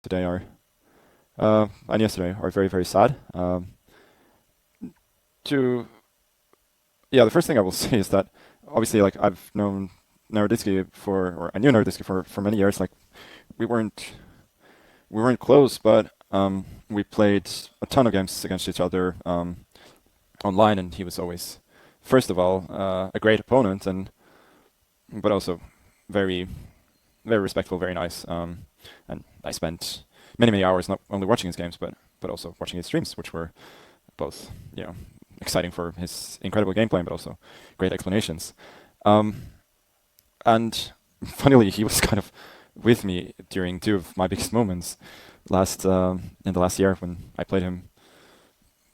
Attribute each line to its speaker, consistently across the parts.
Speaker 1: today are and yesterday are very, very sad. To Yeah, the first thing I will say is that obviously, like, I've known Nاروديتسكي or I knew Nاروديتسكي for many years. Like, we weren't we weren't close, but we played a ton of games against each other online, and he was always, first of all, a great opponent, and but also very, very respectful, very nice. And I spent many, many hours not only watching his games, but also watching his streams, which were both, exciting for his incredible gameplay, but also great explanations. And funnily, he was kind of with me during two of my biggest moments in the last year when I played him.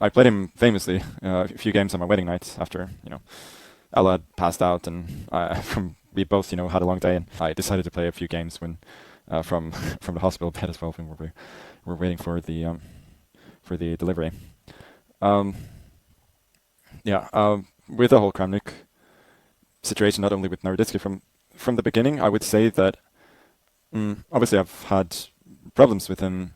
Speaker 1: I played him famously a few games on my wedding night after Ella had passed out, and we both had a long day, and I decided to play a few games when from from the hospital bed as well when we were waiting for the delivery. Um, with the whole Kramnik situation, not only with Národietský, from the beginning, I would say that obviously I've had problems with him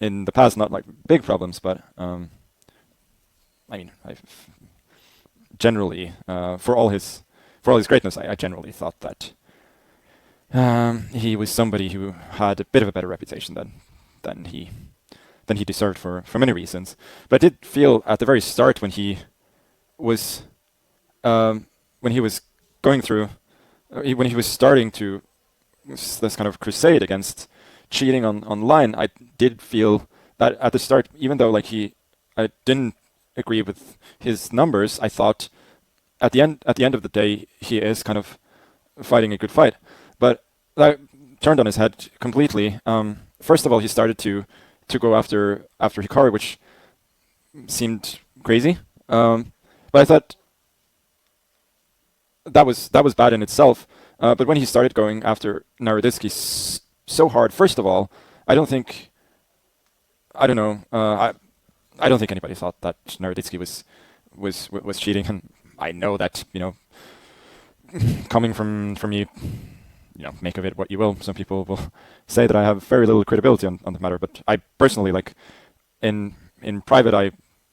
Speaker 1: in the past, not like big problems, but I mean, I've generally, for all his greatness, I generally thought that he was somebody who had a bit of a better reputation than he deserved for many reasons. But I did feel at the very start was when he was going through when he was starting to this kind of crusade against cheating online, I did feel that at the start, even though I didn't agree with his numbers, I thought at the end of the day he is kind of fighting a good fight. But that turned on his head completely. First of all, he started to go after Hikari, which seemed crazy. But I thought that was bad in itself. But when he started going after Národietský so hard, first of all, I don't know. I don't think anybody thought that Národietský was cheating, and I know that coming from me, make of it what you will. Some people will say that I have very little credibility on the matter, but I personally, in private, I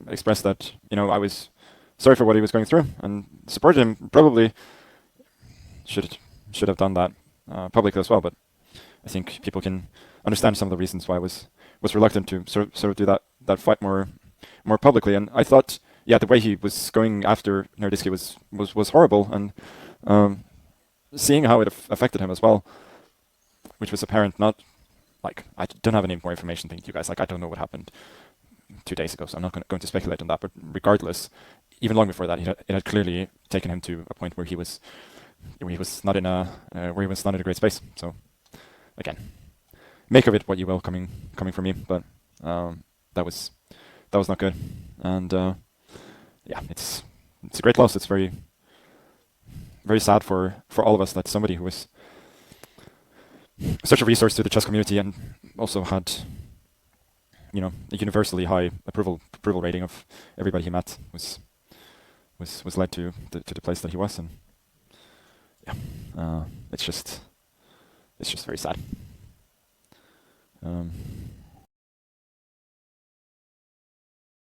Speaker 1: expressed that I was sorry for what he was going through and supported him. Probably should have done that publicly as well, but I think people can understand some of the reasons why I was reluctant to sort of do that fight more publicly. And I thought, the way he was going after Národietský was horrible, and seeing how it affected him as well, which was apparent. Not I don't have any more information than you guys. I don't know what happened 2 days ago, so I'm not going to speculate on that. But regardless, even long before that, it had clearly taken him to a point where he was not in a great space. So again, make of it what you will, coming from me. But that was not good, and it's a great loss. It's very, very sad for all of us that somebody who was such a resource to the chess community and also had a universally high approval rating of everybody he met was led to the place that he was. And it's just very sad.